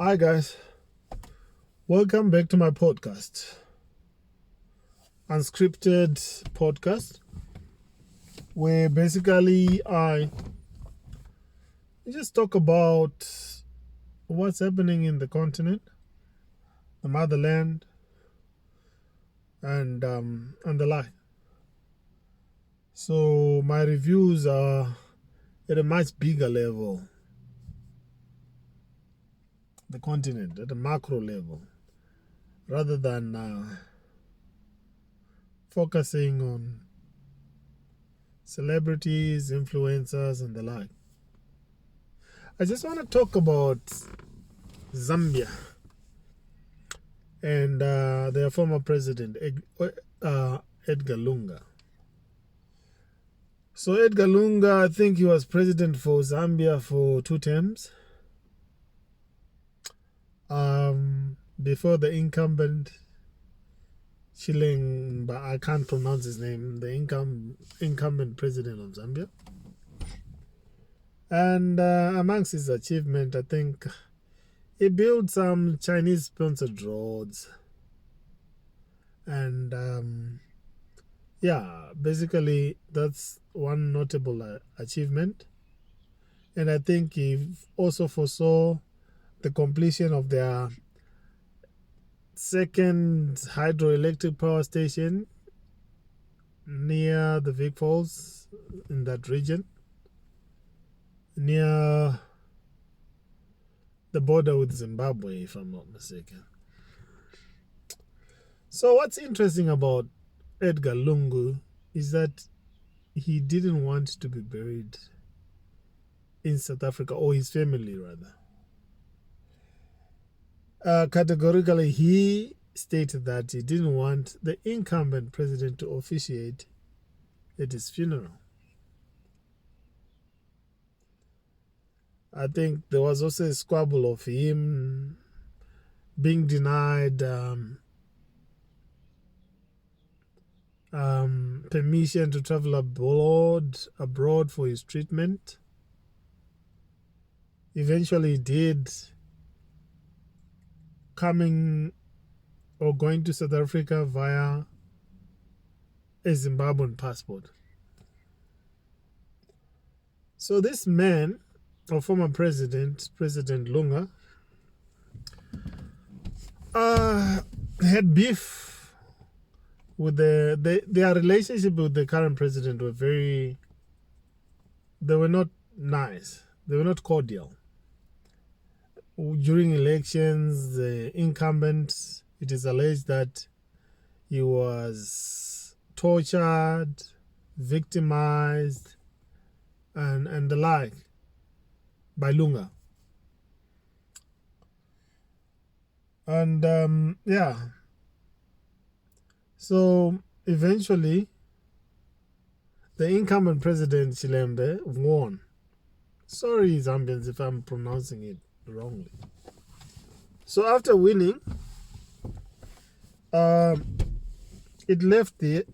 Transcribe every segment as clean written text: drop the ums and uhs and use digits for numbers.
Hi guys, welcome back to my podcast, unscripted podcast, where basically I just talk about what's happening in the continent, the motherland, and the like. So my reviews are at a much bigger level, the continent at a macro level, rather than focusing on celebrities, influencers, and the like. I just want to talk about Zambia and their former president, Edgar Lungu. So Edgar Lungu, I think he was president for Zambia for 2 terms. Before the incumbent Chilling, but I can't pronounce his name, the incumbent president of Zambia. And amongst his achievement, I think he built some Chinese-sponsored roads. And basically that's one notable achievement. And I think he also foresaw the completion of their second hydroelectric power station near the Vic Falls in that region, near the border with Zimbabwe, if I'm not mistaken. So what's interesting about Edgar Lungu is that he didn't want to be buried in South Africa, or his family rather. Categorically, he stated that he didn't want the incumbent president to officiate at his funeral. I think there was also a squabble of him being denied permission to travel abroad for his treatment. Eventually, he did, coming or going to South Africa via a Zimbabwean passport. So this man, or former President Lungu, had beef with their relationship with the current president they were not nice. They were not cordial. During elections, the incumbent, it is alleged that he was tortured, victimized, and the like by Lungu. And so eventually the incumbent president Chilembe won. Sorry, Zambians, if I'm pronouncing it wrongly. So after winning, it left the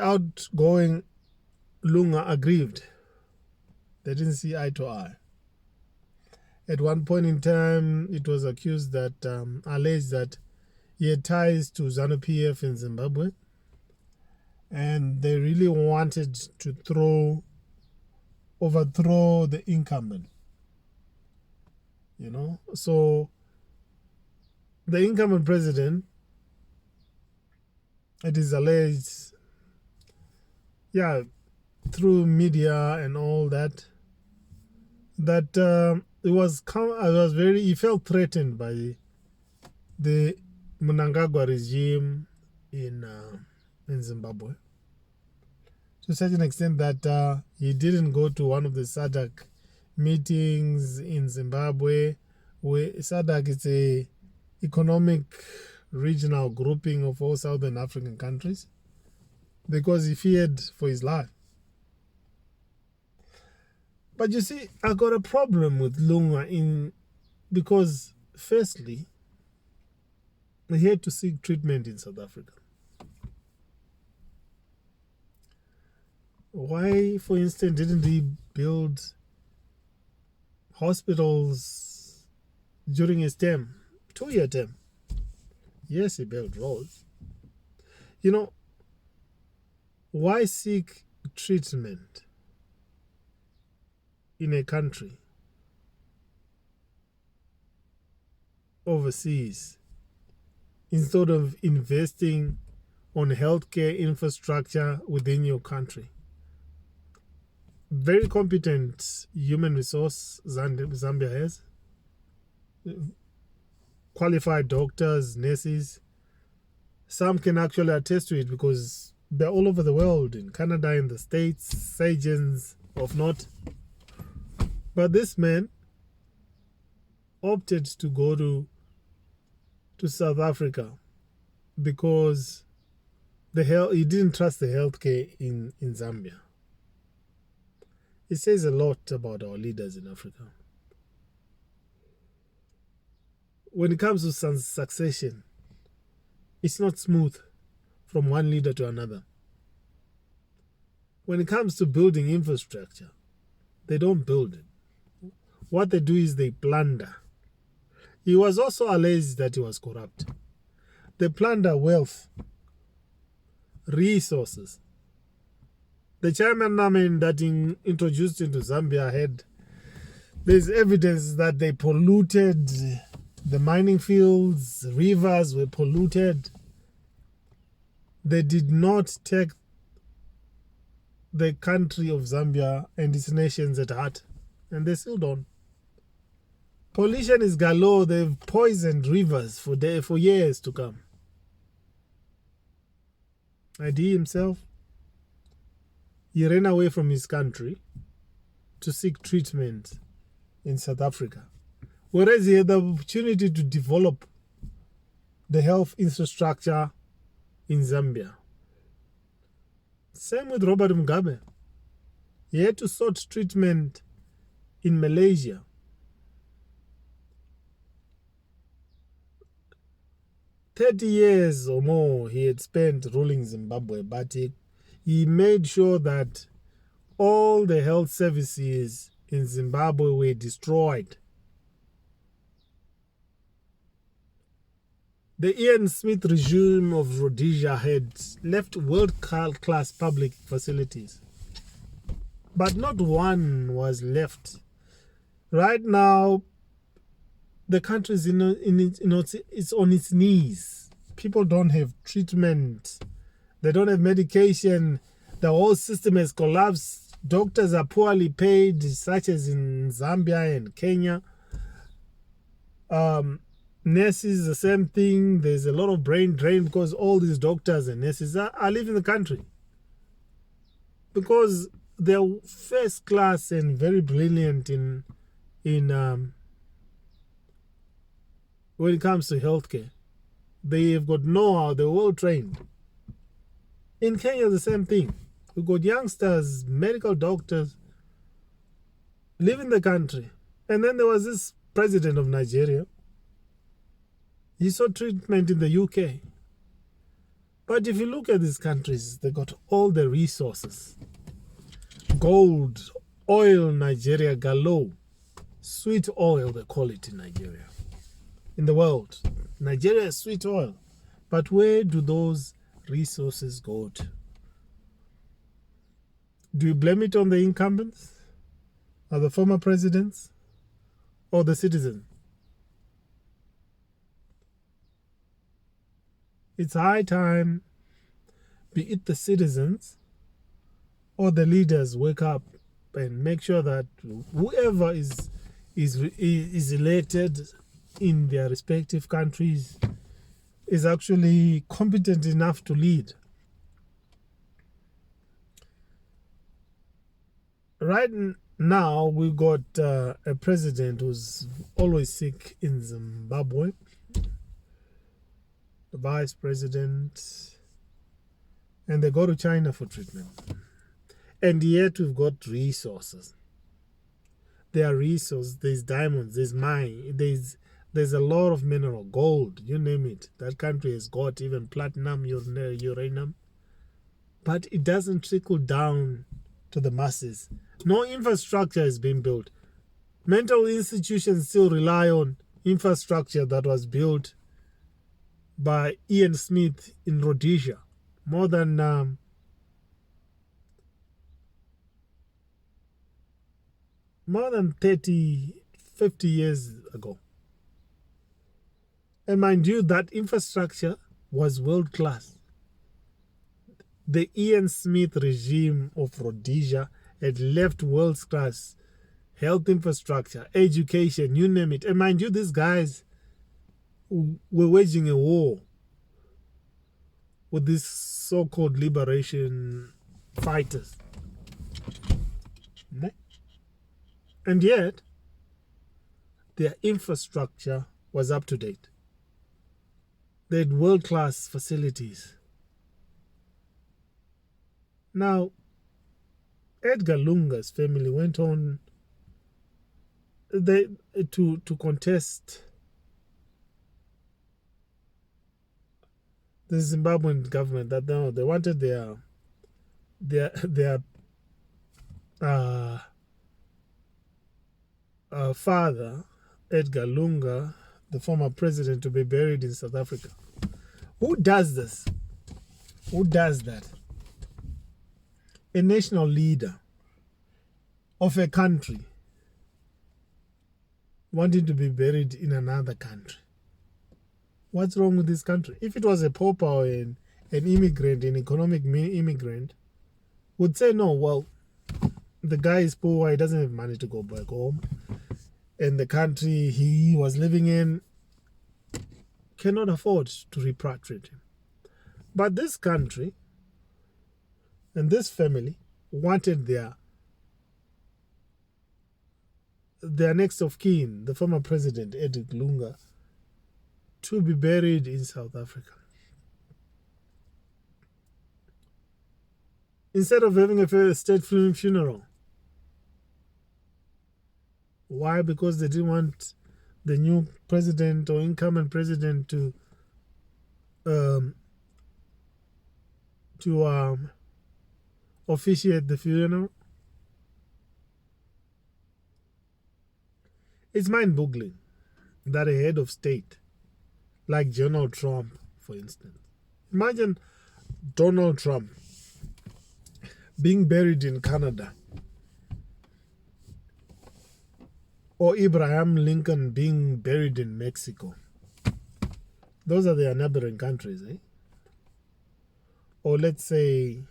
outgoing Lungu aggrieved. They didn't see eye to eye. At one point in time, it was alleged that he had ties to ZANU-PF in Zimbabwe, and they really wanted to overthrow the incumbent. So the incumbent president, it is alleged, through media and all that he felt threatened by the Mnangagwa regime in Zimbabwe, to such an extent that he didn't go to one of the SADC meetings in Zimbabwe, where SADC is a economic regional grouping of all Southern African countries, because he feared for his life. But you see, I got a problem with Lungu because firstly, he had to seek treatment in South Africa. Why, for instance, didn't he build hospitals during his term, 2-year term. Yes, he built roads. You know, why seek treatment in a country overseas instead of investing on healthcare infrastructure within your country? Very competent human resource Zambia has. Qualified doctors, nurses. Some can actually attest to it because they're all over the world, in Canada, in the States, surgeons of note. But this man opted to go to South Africa because he didn't trust the healthcare in Zambia. It says a lot about our leaders in Africa. When it comes to succession, it's not smooth from one leader to another. When it comes to building infrastructure, they don't build it. What they do is they plunder. He was also alleged that he was corrupt. They plunder wealth, resources. The chairman that introduced into Zambia there's evidence that they polluted the mining fields, rivers were polluted. They did not take the country of Zambia and its nations at heart, and they still don't. Pollution is galore. They've poisoned rivers for years to come. And he himself, he ran away from his country to seek treatment in South Africa, whereas he had the opportunity to develop the health infrastructure in Zambia. Same with Robert Mugabe. He had to sought treatment in Malaysia. "30 years or more he had spent ruling Zimbabwe, but he made sure that all the health services in Zimbabwe were destroyed. The Ian Smith regime of Rhodesia had left world-class public facilities, but not one was left. Right now, the country is it's on its knees. People don't have treatment. They don't have medication. The whole system has collapsed. Doctors are poorly paid, such as in Zambia and Kenya. Nurses, the same thing. There's a lot of brain drain because all these doctors and nurses are leaving the country because they're first class and very brilliant in when it comes to healthcare. They've got know-how. They're well trained. In Kenya, the same thing. We've got youngsters, medical doctors leaving the country. And then there was this president of Nigeria. He sought treatment in the UK. But if you look at these countries, they got all the resources. Gold, oil, Nigeria, galore. Sweet oil, they call it in Nigeria. In the world, Nigeria is sweet oil. But where do those resources go to? Do you blame it on the incumbents, or the former presidents, or the citizens? It's high time, be it the citizens or the leaders, wake up and make sure that whoever is elected in their respective countries is actually competent enough to lead. Right now, we got a president who's always sick in Zimbabwe, the vice president, and they go to China for treatment. And yet we've got resources. There are resources, there's diamonds, there's mine, there's a lot of mineral, gold, you name it. That country has got even platinum, uranium. But it doesn't trickle down to the masses. No infrastructure is being built. Mental institutions still rely on infrastructure that was built by Ian Smith in Rhodesia more than 30, 50 years ago. And mind you, that infrastructure was world class. The Ian Smith regime of Rhodesia had left world class health infrastructure, education, you name it. And mind you, these guys were waging a war with these so-called liberation fighters. And yet, their infrastructure was up to date. They had world-class facilities. Now, Edgar Lungu's family went on to contest the Zimbabwean government that they wanted their father, Edgar Lungu, the former president, to be buried in South Africa. Who does this? Who does that? A national leader of a country wanting to be buried in another country. What's wrong with this country? If it was a pauper or an immigrant, an economic immigrant, would say, no, well, the guy is poor, he doesn't have money to go back home, and the country he was living in cannot afford to repatriate him. But this country and this family wanted their next of kin, the former president, Edgar Lungu, to be buried in South Africa. Instead of having a state funeral. Why? Because they didn't want the new president or incumbent president to officiate the funeral. It's mind-boggling that a head of state like Donald Trump, for instance, imagine Donald Trump being buried in Canada, or Abraham Lincoln being buried in Mexico. Those are their neighboring countries, eh? Or let's say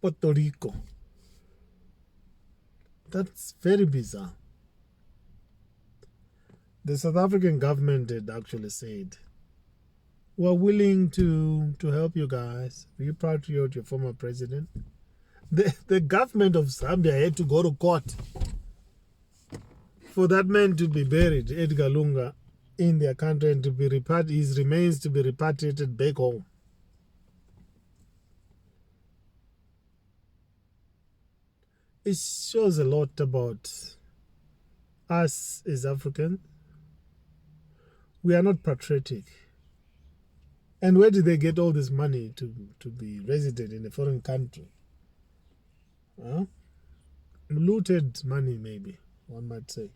Puerto Rico. That's very bizarre. The South African government had actually said, we're willing to help you guys repatriate your former president. The government of Zambia had to go to court for that man to be buried, Edgar Lungu, in their country, and to be his remains to be repatriated back home. It shows a lot about us as Africans. We are not patriotic. And where did they get all this money to be resident in a foreign country? Huh? Looted money, maybe, one might say.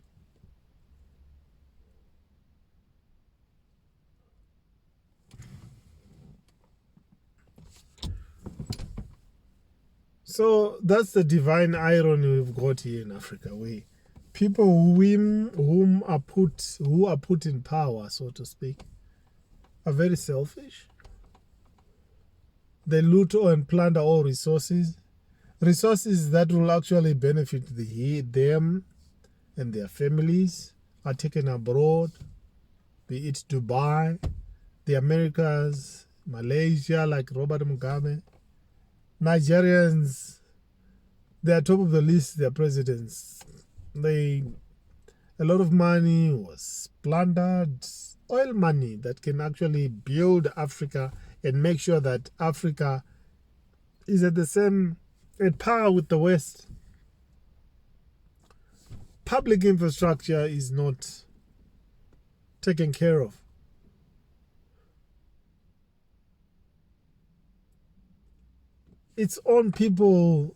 So that's the divine irony we've got here in Africa. People who are put in power, so to speak, are very selfish. They loot and plunder all resources that will actually benefit them and their families, are taken abroad, be it Dubai, the Americas, Malaysia, like Robert Mugabe. Nigerians, they are top of the list, their presidents. A lot of money was plundered, oil money that can actually build Africa and make sure that Africa is at par with the West. Public infrastructure is not taken care of. It's on people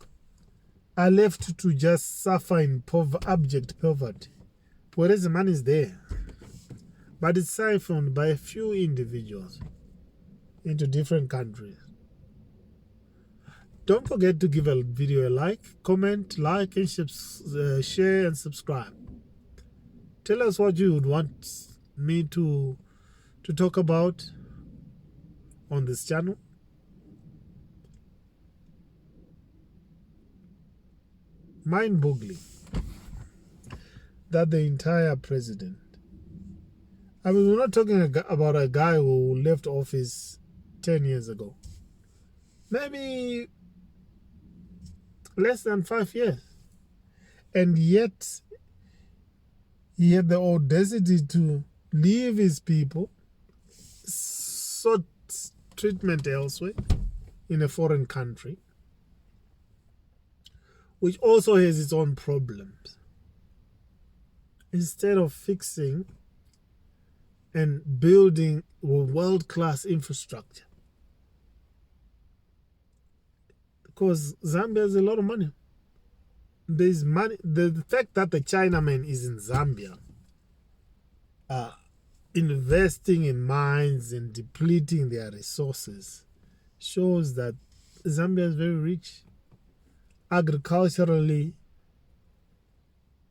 are left to just suffer in abject poverty, whereas the money is there, but it's siphoned by a few individuals into different countries. Don't forget to give a video a like, comment, like, and share and subscribe. Tell us what you would want me to talk about on this channel. Mind-boggling that the entire president, I mean, we're not talking about a guy who left office 10 years ago. Maybe less than 5 years. And yet, he had the audacity to leave his people, sought treatment elsewhere in a foreign country, which also has its own problems, instead of fixing and building a world-class infrastructure. Because Zambia has a lot of money. There's money. The fact that the Chinaman is in Zambia investing in mines and depleting their resources shows that Zambia is very rich. Agriculturally,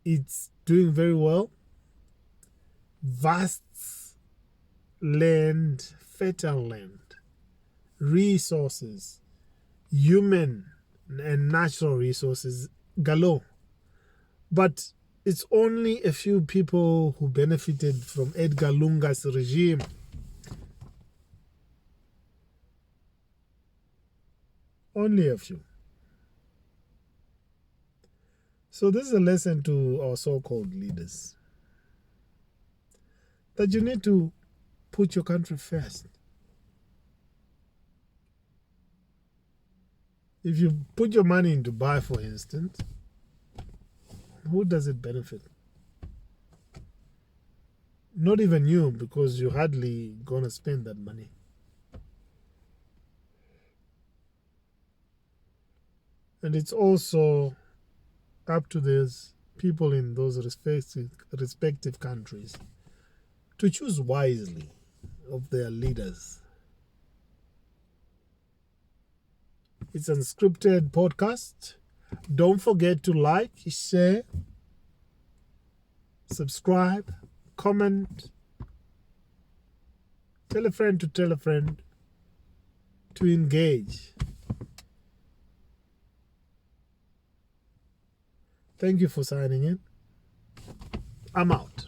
it's doing very well. Vast land, fertile land, resources, human and natural resources galore. But it's only a few people who benefited from Edgar Lungu's regime. Only a few. So this is a lesson to our so-called leaders, that you need to put your country first. If you put your money in Dubai, for instance, who does it benefit? Not even you, because you're hardly going to spend that money. And it's also up to those people in those respective countries to choose wisely of their leaders. It's an unscripted podcast. Don't forget to like, share, subscribe, comment, tell a friend to engage. Thank you for signing in. I'm out.